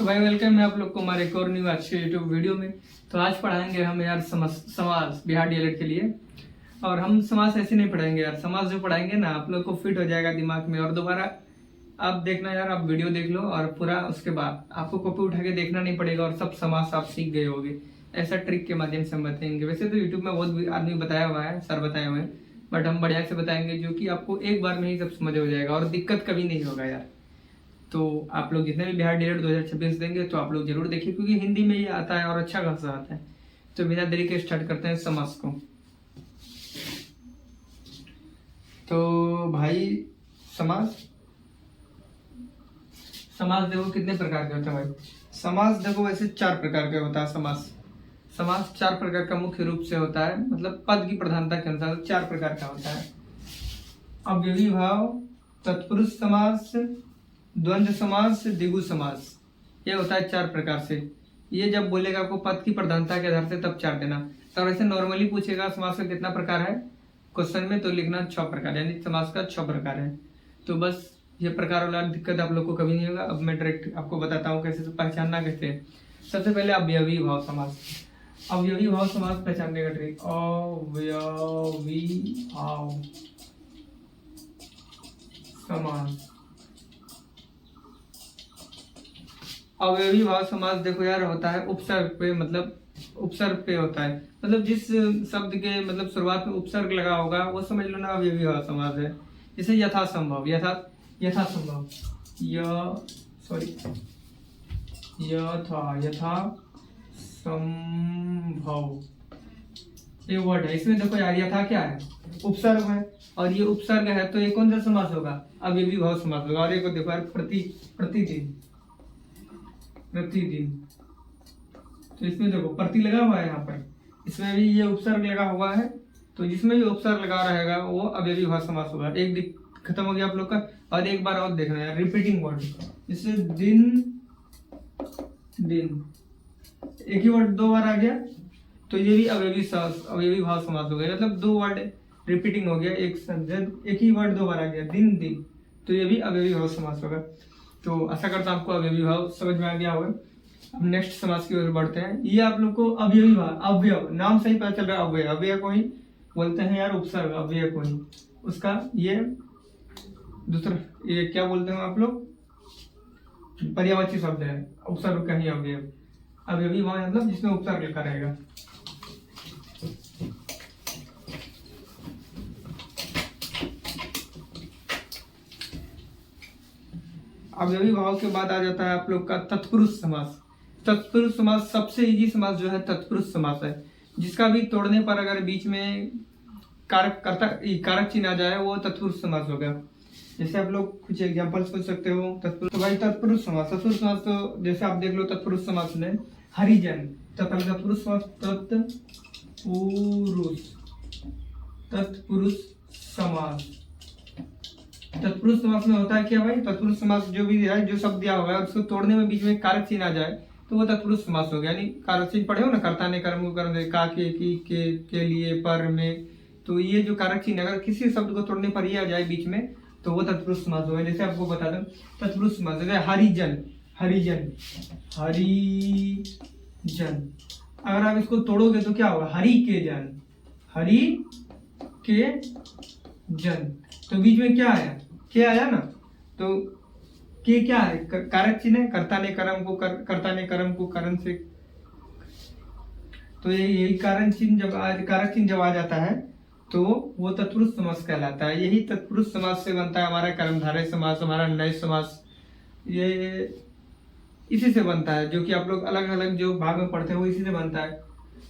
तो भाई वेलकम है आप लोग को हमारे एक और न्यू अच्छे यूट्यूब वीडियो में। तो आज पढ़ाएंगे हम यार समास बिहार डीएलएड के लिए। और हम समास ऐसे नहीं पढ़ाएंगे यार, समास जो पढ़ाएंगे ना आप लोग को फिट हो जाएगा दिमाग में। और दोबारा आप देखना यार, आप वीडियो देख लो और पूरा उसके बाद आपको कॉपी उठा के देखना नहीं पड़ेगा और सब समास आप सीख गए होगे। ऐसा ट्रिक के माध्यम से हम बताएंगे। वैसे तो यूट्यूब में बहुत आदमी बताया हुआ है, सर बताए हुए हैं, बट हम बढ़िया से बताएंगे जो कि आपको एक बार में ही सब समझ हो जाएगा और दिक्कत कभी नहीं होगा यार। तो आप लोग जितने भी बिहार डीएलएड 2026 देंगे तो आप लोग जरूर देखिए, क्योंकि हिंदी में ये आता है और अच्छा खासा आता है। तो बिना देरी के स्टार्ट करते हैं समास को। तो भाई समास देखो कितने प्रकार के होते हैं भाई। समास देखो वैसे 4 प्रकार के होता है। समास 4 प्रकार का मुख्य रूप से होता है, मतलब पद की प्रधानता के अनुसार 4 प्रकार का होता है। अव्ययी भाव, तत्पुरुष समास, द्वंद्व समास, द्विगु समास, ये होता है 4 प्रकार से। ये जब बोलेगा आपको पद की प्रधानता के आधार से तब 4 देना। तो वैसे नॉर्मली पूछेगा समास का कितना प्रकार है क्वेश्चन में, तो लिखना 6 प्रकार, यानी समास का 6 प्रकार है। तो बस ये प्रकार वाला दिक्कत आप लोग को कभी नहीं होगा। अब मैं डायरेक्ट आपको बताता हूँ कैसे पहचानना कैसे है। सबसे पहले अव्ययी भाव समास। अव्ययी भाव समास पहचानने का ट्रिक, अव्ययी भाव समास। अवयवी भाव समास देखो यार होता है उपसर्ग पे, मतलब उपसर्ग पे होता है। मतलब जिस शब्द के मतलब शुरुआत में उपसर्ग लगा होगा वो समझ लो ना अवयवी भाव समास है। जैसे यथासंभव, यथासंभव, यथा संभव, ये वर्ड है। इसमें देखो यार यथा क्या है, उपसर्ग है, और ये उपसर्ग है तो ये कौन सा समास होगा, अवयवी भाव समास होगा। और एक देखो यार प्रतिदिन, तो इसमें देखो प्रति लगा हुआ है, यहाँ पर इसमें भी ये उपसर्ग लगा हुआ है। तो जिसमें भी उपसर्ग लगा रहेगा वो अव्ययी भाव समास होगा। एक खत्म हो गया आप लोग का। और एक बार और देखना है रिपीटिंग वर्ड, जैसे दिन, एक ही वर्ड 2 बार आ गया तो ये भी अव्ययी भाव समास हो गया। मतलब 2 वर्ड रिपीटिंग हो गया, एक ही वर्ड 2 बार आ गया, दिन, तो ये भी अव्ययी भाव समास होगा। तो आशा करता हूं आपको अव्ययी भाव समझ में आ गया होगा। अब नेक्स्ट समास की ओर बढ़ते हैं। ये आप लोग को अव्ययी भाव, अव्यय नाम से ही पता चल रहा है। अव्यय को ही बोलते हैं यार उपसर्ग, अव्यय को ही। उसका ये दूसरा ये क्या बोलते हैं आप लोग, पर्यायवाची शब्द है, उपसर्ग का ही अव्यय। अव्ययी भाव मतलब जिसमें उपसर्ग लिखा रहेगा। अव्ययी भाव के बाद आ जाता है आप लोग का तत्पुरुष समास। तत्पुरुष समास सबसे इजी समास जो है तत्पुरुष समास है, जिसका भी तोड़ने पर अगर बीच में कारक चिन्ह आ जाए वो तत्पुरुष समास हो गया। जैसे आप लोग कुछ एग्जांपल्स पूछ सकते हो तत्पुरुष। तो भाई तत्पुरुष समास तो जैसे आप देख लो तत्पुरुष समास में हरिजन, तत्पुरुष समास तत्पुरुष समास। तत्पुरुष समास में होता है क्या भाई, तत्पुरुष समास जो भी है, जो शब्द दिया हुआ है उसको तोड़ने में बीच में कारक चिन्ह आ जाए तो वो तत्पुरुष समास हो गया। यानी कारक चिन्ह पढ़े हो ना, कर्ता ने, कर्म को, कर्म का, के लिए, पर, में। तो ये जो कारक चिन्ह अगर किसी शब्द को तोड़ने पर ये आ जाए बीच में तो वो तत्पुरुष समास हो गया। जैसे आपको बता दूं तत्पुरुष समास जैसे हरिजन, अगर आप इसको तोड़ोगे तो क्या होगा, हरि के जन। तो बीच में क्या आया, क्या आया ना, तो के क्या है, कारक चिन्ह है। कर्ता ने कर्म को करण से, तो यही कारक चिन्ह जब आ जाता है तो वो तत्पुरुष समास कहलाता है। यही तत्पुरुष समास से बनता है हमारा कर्मधारय समास, हमारा नय समास, ये इसी से बनता है। जो कि आप लोग अलग अलग जो भाग में पढ़ते हैं वो इसी से बनता है।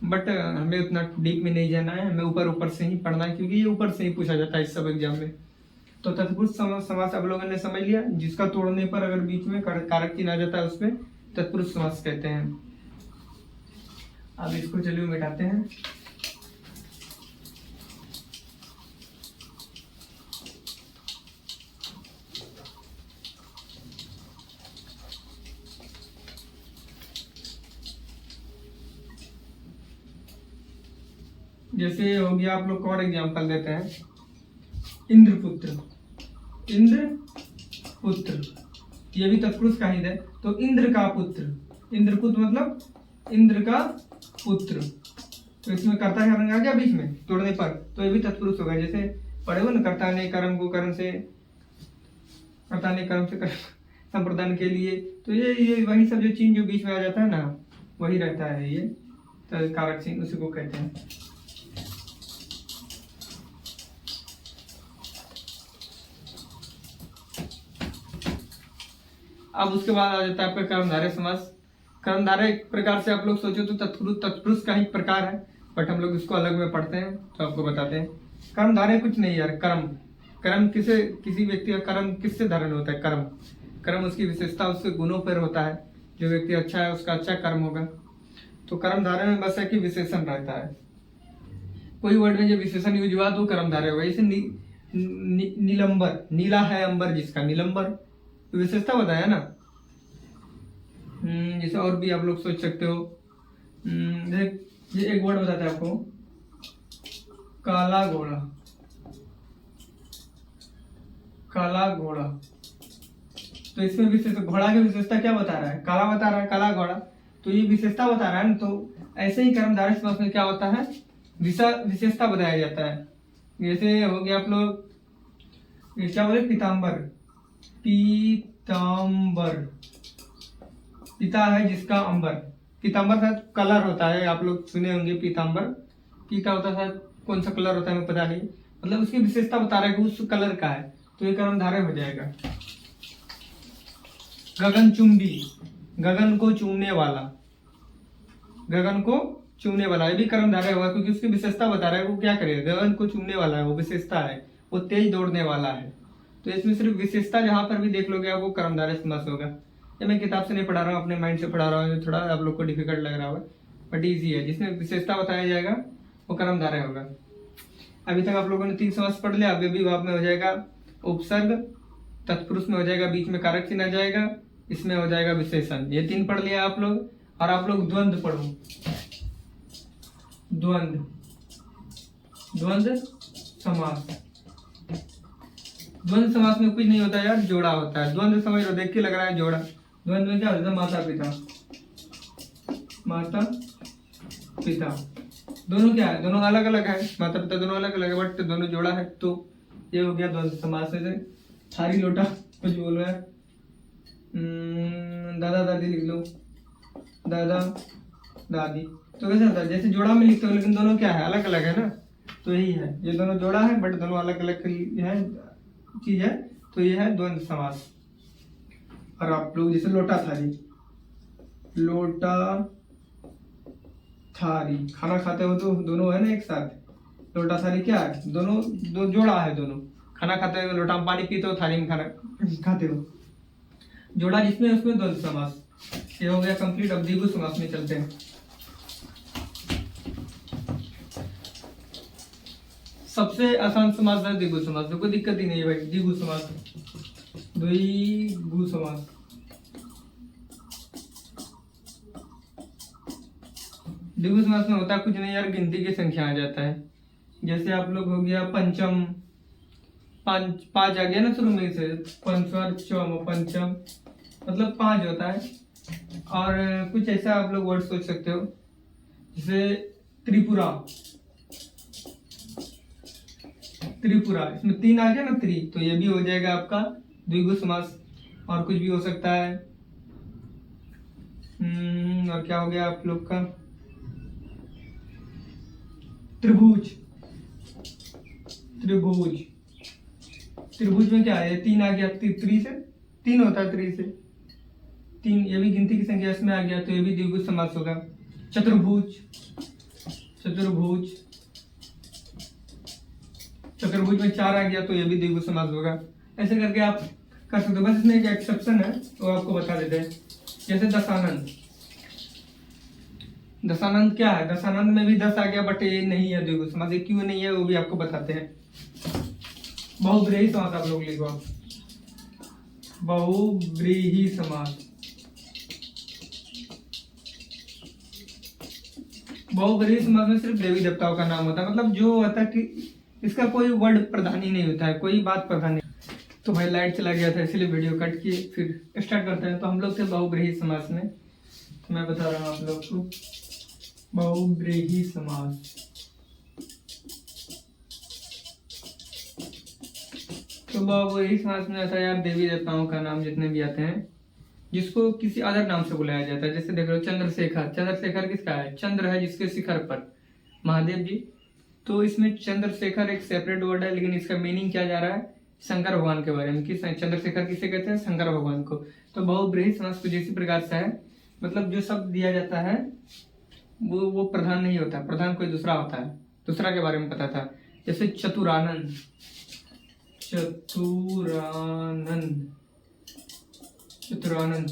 बट हमें उतना डीप में नहीं जाना है, हमें ऊपर से ही पढ़ना है, क्योंकि ये ऊपर से ही पूछा जाता है इस सब एग्जाम में। तो तत्पुरुष समास आप लोगों ने समझ लिया, जिसका तोड़ने पर अगर बीच में कारक चिन्ह आ जाता है उसमें तत्पुरुष समास कहते हैं। अब इसको चलिए मिटाते हैं। जैसे हो गया, आप लोग को और एग्जाम्पल देते हैं। इंद्रपुत्र, ये भी तत्पुरुष का ही है। तो इंद्र का पुत्र, इंद्रपुत्र मतलब इंद्र का पुत्र, तो इसमें कर्ता का रंग आ गया बीच में तोड़ने पर, तो ये भी तत्पुरुष होगा। जैसे पढ़े हो ना, कर्ता ने कर्म को कर्म से, कर्ता ने कर्म से कर्म संप्रदान के लिए, तो ये वही सब जो चीज जो बीच में आ जाता है ना, वही रहता है ये कारक चिन्ह, उसी को कहते हैं। अब उसके बाद आ जाता है आपका कर्मधारय समास। कर्मधारय एक प्रकार से आप लोग सोचो तो तत्पुरुष का ही प्रकार है, बट हम लोग इसको अलग में पढ़ते हैं तो आपको बताते हैं। कर्मधारय कुछ नहीं यार, कर्म किसी व्यक्ति का कर्म किससे धारण होता है? कर्म उसकी विशेषता, उसके गुणों पर होता है। जो व्यक्ति अच्छा है उसका अच्छा कर्म होगा। तो कर्मधारय में बस है कि विशेषण रहता है, कोई वर्ड में जब विशेषण यूज हुआ तो कर्मधारय होगा। जैसे नीलंबर, नीला है अंबर जिसका, नीलंबर विशेषता बताया ना। जैसे और भी आप लोग सोच सकते हो, ये एक वर्ड बताता है आपको, काला घोड़ा, काला घोड़ा। तो इसमें विशेष, घोड़ा की विशेषता क्या बता रहा है? काला बता रहा है, काला घोड़ा, तो ये विशेषता बता रहा है ना। तो ऐसे ही कर्मधारय समास में क्या होता है? विशेषता बताया जाता है। जैसे हो गया आप लोग क्या बोले, पीताम्बर, पीताम्बर, पिता है जिसका अंबर, पीताम्बर शायद कलर होता है, आप लोग सुने होंगे पीताम्बर, पीता होता है शायद, कौन सा कलर होता है मैं पता नहीं, मतलब उसकी विशेषता बता रहा है कि उस कलर का है, तो ये कर्मधारय हो जाएगा। गगनचुंबी, गगन को चूमने वाला, गगन को चूमने वाला, ये भी कर्मधारय होगा क्योंकि उसकी विशेषता बता रहा है वो क्या करेगा, गगन को चूमने वाला है, वो विशेषता है, वो तेज दौड़ने वाला है। तो इसमें सिर्फ विशेषता जहां पर भी देख लोगे वो कर्मधारय समास होगा। ये मैं किताब से नहीं पढ़ा रहा हूँ, अपने माइंड से पढ़ा रहा हूँ, थोड़ा आप लोग को डिफिकल्ट लग रहा होगा बट इजी है। जिसमें विशेषता बताया जाएगा वो कर्मधारय होगा। अभी तक आप लोगों ने 3 समास पढ़ लिया। अभी भाव में हो जाएगा उपसर्ग, तत्पुरुष में हो जाएगा बीच में कारक चिन्ह आ जाएगा, इसमें हो जाएगा विशेषण। ये 3 पढ़ लिया आप लोग। और आप लोग द्वंद्व पढ़ो, द्वंद्व समास। द्वंद्व समास में कुछ नहीं होता यार, जोड़ा होता है। द्वंद्व समझ लो, देख के लग रहा है जोड़ा। द्वंद्व में क्या होता है? माता पिता, माता पिता दोनों क्या है? दोनों अलग अलग है, माता पिता दोनों अलग अलग है बट दोनों जोड़ा है, तो ये हो गया द्वंद्व समास। से थारी लोटा कुछ बोलो यार, दादा दादी लिख लो, दादा दादी, तो कैसे होता है? जैसे जोड़ा में लिखते हो लेकिन दोनों क्या है? अलग अलग है ना, तो यही है, ये दोनों जोड़ा है बट दोनों अलग अलग है चीज है, तो ये है द्वंद्व समास। और आप लोग जैसे लोटा थाली, लोटा थाली, खाना खाते हो तो दोनों है ना एक साथ, लोटा थाली क्या है? दोनों दो जोड़ा है, दोनों खाना खाते हो, लोटा में पानी पीते हो, थाली में खाना खाते हो, जोड़ा जिसमें उसमें द्वंद्व समास। ये हो गया कंप्लीट। अब द्विगु समास में चलते हैं। सबसे आसान समास है द्विगु समास, कोई दिक्कत ही नहीं है भाई। द्विगु समास, द्विगु समास। द्विगु समास में होता कुछ नहीं यार, गिनती की संख्या आ जाता है। जैसे आप लोग हो गया पंचम, पांच आ गया ना शुरू में से, पंचम, पंचम मतलब 5 होता है। और कुछ ऐसा आप लोग वर्ड सोच सकते हो जैसे त्रिपुरा, त्रिपुरा, इसमें 3 आ गया ना, त्रि, तो ये भी हो जाएगा आपका द्विगु समास। और कुछ भी हो सकता है। और क्या हो गया आप लोग का? त्रिभुज, त्रिभुज, त्रिभुज में क्या है? 3 आ गया, त्रि से 3 होता है, त्रि से 3, ये भी गिनती की संख्या इसमें आ गया, तो ये भी द्विगु समास होगा। चतुर्भुज, चतुर्भुज, चतुर्भुज में 4 आ गया, तो ये भी द्विगु समास होगा। ऐसे करके आप कर सकते हो। बस इसमें एक एक्सेप्शन है तो आपको बता देते हैं। जैसे दशानंद, दशानंद क्या है? दशानंद में भी 10 आ गया बट ये नहीं है द्विगु समास। ये क्यों नहीं है वो भी आपको बताते हैं। बहुब्रीहि समास आप लोग लिखो, बहुब्रीहि समास। बहुब्रीहि समास में सिर्फ देवी देवताओं का नाम होता है, मतलब जो होता है कि इसका कोई वर्ड प्रधान ही नहीं होता है, कोई बात प्रधान नहीं। तो भाई लाइट चला गया था इसलिए वीडियो कट किए, फिर स्टार्ट करते हैं। तो हम लोग थे बहुब्रीहि समास में, तो मैं बता रहा हूँ आप लोग को बहुब्रीहि समास। तो बहुब्रीहि समास में ऐसा यार देवी देवताओं का नाम जितने भी आते हैं जिसको किसी अदर नाम से बुलाया जाता है, जैसे देख लो चंद्रशेखर। चंद्रशेखर किसका है? चंद्र है जिसके शिखर पर महादेव जी। तो इसमें चंद्रशेखर एक सेपरेट वर्ड है, लेकिन इसका मीनिंग क्या जा रहा है? शंकर भगवान के बारे में। किस चंद्रशेखर किसे कहते हैं? शंकर भगवान को। तो बहुब्रीहि समास कुछ इसी प्रकार से है, मतलब जो शब्द दिया जाता है वो प्रधान नहीं होता, प्रधान कोई दूसरा होता है, दूसरा के बारे में पता था। जैसे चतुरानंद, चतुरानंद, चतुरानंद,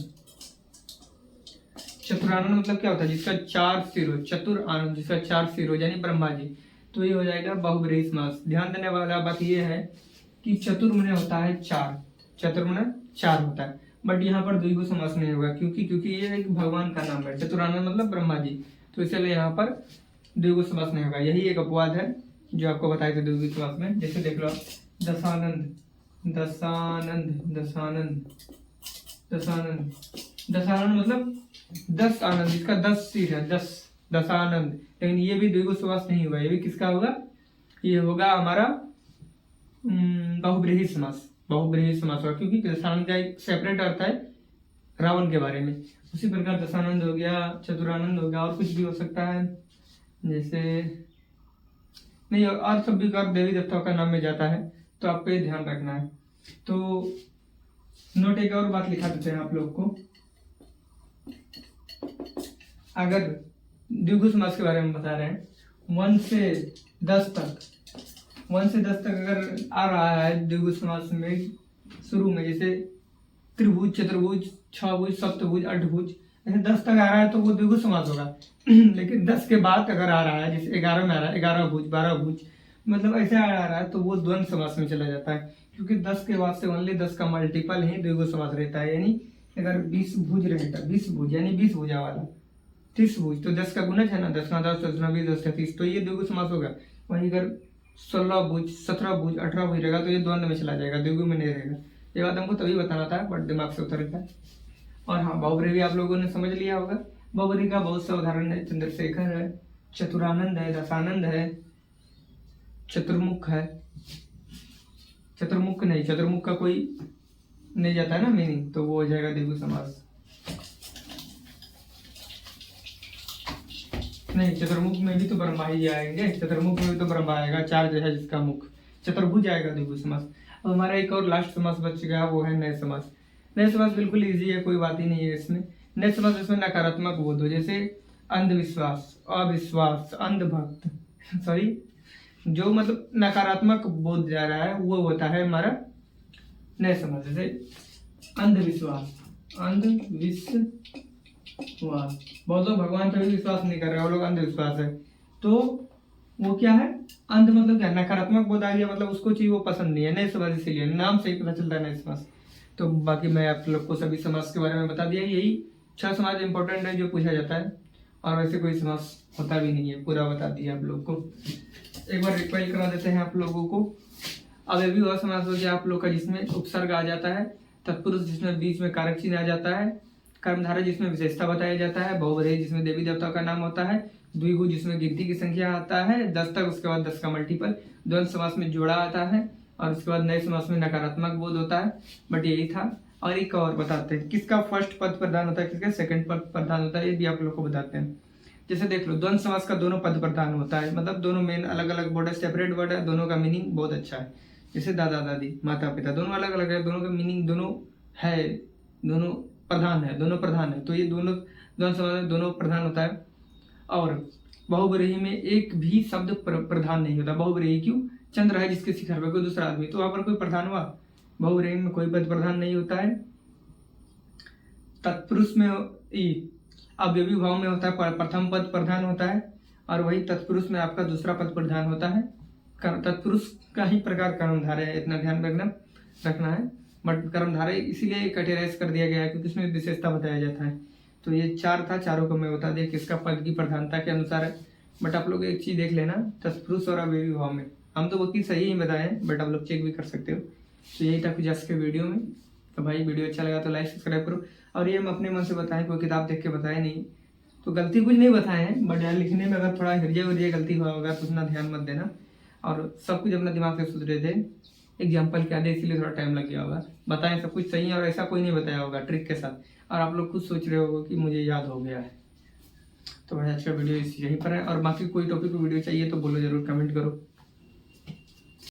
चतुरानंद मतलब क्या होता है? जिसका 4 सिर हो। चतुर आनंद, जिसका 4 सिर हो, यानी ब्रह्मा जी। तो ये हो जाएगा बहुब्रीहि समास। ध्यान देने वाला बात ये है कि चतुर्मने होता है 4, चतुर्मने 4 होता है, बट यहाँ पर द्विगु समास नहीं होगा, क्योंकि ये एक भगवान का नाम है। चतुरानंद मतलब ब्रह्मा जी, तो इसलिए यहाँ पर द्विगु समास नहीं होगा। यही एक अपवाद है जो आपको बताए थे द्विगु समास में। जैसे देख लो दशानंद, दशानंद, दशानंद, दशानंद, दशानंद मतलब 10 आनंद, जिसका 10 सिर है, 10 लेकिन ये भी द्विगु समास नहीं होगा। ये भी किसका होगा? ये होगा हमारा बहुब्रीहि समास। बहुब्रीहि समास होगा क्योंकि दशानंद का एक सेपरेट अर्थ है रावण के बारे में। उसी प्रकार दशानंद हो गया, चतुरानंद हो गया, और कुछ भी हो सकता है, जैसे नहीं, और सब भी कर देवी देवताओं का नाम में जाता है, तो आपको ये ध्यान रखना है। तो नोट एक और बात लिखा देते हैं आप लोग को। अगर द्विगु समास के बारे में बता रहे हैं, 1 से 10 तक, 1 से 10 तक अगर आ रहा है द्विगु समास में शुरू में, जैसे त्रिभुज, चतुर्भुज, छभुज, सप्तभुज, अष्टभुज, ऐसे 10 तक आ रहा है तो वो द्विगु समास होगा। लेकिन 10 के बाद अगर आ रहा है, जैसे 11 में आ रहा है, 11 भुज, 12 भुज, मतलब ऐसे आ रहा है, तो वो द्वंद्व समास में चला जाता है, क्योंकि 10 के बाद से ओनली 10 का मल्टीपल ही द्विगु समास रहता है। यानी अगर 20 भुज रहेगा, 20 भुज यानी 20 भुजा वाला, 30 भुज, तो 10 का गुणज है ना, 10 का 10, 10 का 20, 10 का 30, तो ये द्विगु समास होगा। वहीं अगर 16 भुज, 17 भुज, 18 भुज रहेगा तो ये द्वंद्व में चला जाएगा, द्विगु में नहीं रहेगा। ये बात हमको तभी बताना था, बट दिमाग से उतर गया। और हाँ, बहुब्रीहि भी आप लोगों ने समझ लिया होगा। बहुब्रीहि का बहुत सा उदाहरण है, चंद्रशेखर है, चतुरानंद है, दशानंद है, चतुर्मुख है। चतुर्मुख नहीं, चतुर्मुख का कोई नहीं जाता है ना मीनिंग, तो वो हो जाएगा द्विगु समास। नहीं, चतुर्मुख में भी तो ब्रह्मा ही आएंगे, चतुर्मुख में भी तो ब्रह्मा आएगा, 4 जो है जिसका मुख। चतुर्भुज आएगा द्विगु समास। अब हमारा एक और लास्ट समास बच गया, वो है नए समास। नए समास बिल्कुल इजी है, कोई बात ही नहीं है इसमें। नए समास इसमें नकारात्मक बोध हो, जैसे अंधविश्वास, अविश्वास, अंधभक्त, सॉरी, जो मतलब नकारात्मक बोध जा रहा है वो होता है हमारा नए समास। जैसे अंधविश्वास, अंधविश्वास, बहुत लोग भगवान पर भी विश्वास नहीं कर रहे, वो लोग अंधविश्वास है, तो वो क्या है? अंध मतलब क्या? नकारात्मक बोध आ गया, मतलब उसको चाहिए वो पसंद नहीं है। नए समास, इसीलिए नाम से ही पता चलता है नए समास। तो बाकी मैं आप लोग को सभी समास के बारे में बता दिया। यही 6 समास इंपॉर्टेंट है जो पूछा जाता है, और वैसे कोई समास होता भी नहीं है, पूरा बता दिया आप लोग को। एक बार रिक्वाइल करा देते हैं आप लोगों को। अब ये भी वह समास हो गया आप लोग का जिसमें उपसर्ग आ जाता है, तत्पुरुष जिसमें बीच में कारक चिन्ह आ जाता है, कर्मधारय जिसमें विशेषता बताया जाता है, बहुब्रीहि जिसमें देवी देवताओं का नाम होता है, द्विगु जिसमें गिनती की संख्या आता है 10 तक, उसके बाद 10 का मल्टीपल, द्वंद्व समास में जोड़ा आता है, और उसके बाद नए समास में नकारात्मक बोध होता है। बट यही था। और एक और बताते हैं, किसका फर्स्ट पद प्रधान होता है, किसका सेकंड पद प्रधान होता है, ये भी आप लोग को बताते हैं। जैसे देख लो, द्वंद्व समास का दोनों पद प्रधान होता है, मतलब दोनों मेन अलग अलग वर्ड है, सेपरेट वर्ड है, दोनों का मीनिंग बहुत अच्छा है। जैसे दादा दादी, माता पिता, दोनों अलग अलग है, दोनों का मीनिंग दोनों है, दोनों प्रधान है, दोनों प्रधान है, तो ये दोनों द्वंद्व समास में दोनों प्रधान होता है। और बहुब्रीहि में एक भी शब्द प्रधान नहीं होता। बहुब्रीहि क्यों? चंद्र है जिसके शिखर पर, कोई दूसरा आदमी, तो वहां पर कोई प्रधान हुआ? बहुब्रीहि में कोई पद प्रधान नहीं होता है। तत्पुरुष में अव्ययी भाव में होता है, प्रथम पद प्रधान होता है, और वही तत्पुरुष में आपका दूसरा पद प्रधान होता है। तत्पुरुष का ही प्रकार कर्मधारय है, इतना ध्यान रखना है। बट कर्मधारय इसीलिए कैटेगराइज कर दिया गया है क्योंकि इसमें विशेषता बताया जाता है। तो ये 4 था, चारों को मैं बता दिया किसका पद की प्रधानता के अनुसार है। बट आप लोग एक चीज देख लेना, तत्पुरुष और अव्ययी भाव में हम तो बाकी सही ही बताए हैं, बट आप लोग चेक भी कर सकते हो। तो यही था कुछ आज के वीडियो में। तो भाई वीडियो अच्छा लगा तो लाइक सब्सक्राइब करो। और ये हम अपने मन से बताएं, कोई किताब देख के बताए नहीं, तो गलती कुछ नहीं बताए हैं, बट यार लिखने में अगर थोड़ा हृदय उर्जय गलती हुआ होगा तो उतना ध्यान मत देना। और सब कुछ अपना दिमाग से सोच रहे थे, एग्जाम्पल क्या दे इसीलिए थोड़ा टाइम लग गया होगा। बताएं सब कुछ सही है, और ऐसा कोई नहीं बताया होगा ट्रिक के साथ, और आप लोग खुद सोच रहे होगे कि मुझे याद हो गया है। तो भाई आज का वीडियो यहीं पर है, और बाकी कोई टॉपिक को वीडियो चाहिए तो बोलो, जरूर कमेंट करो।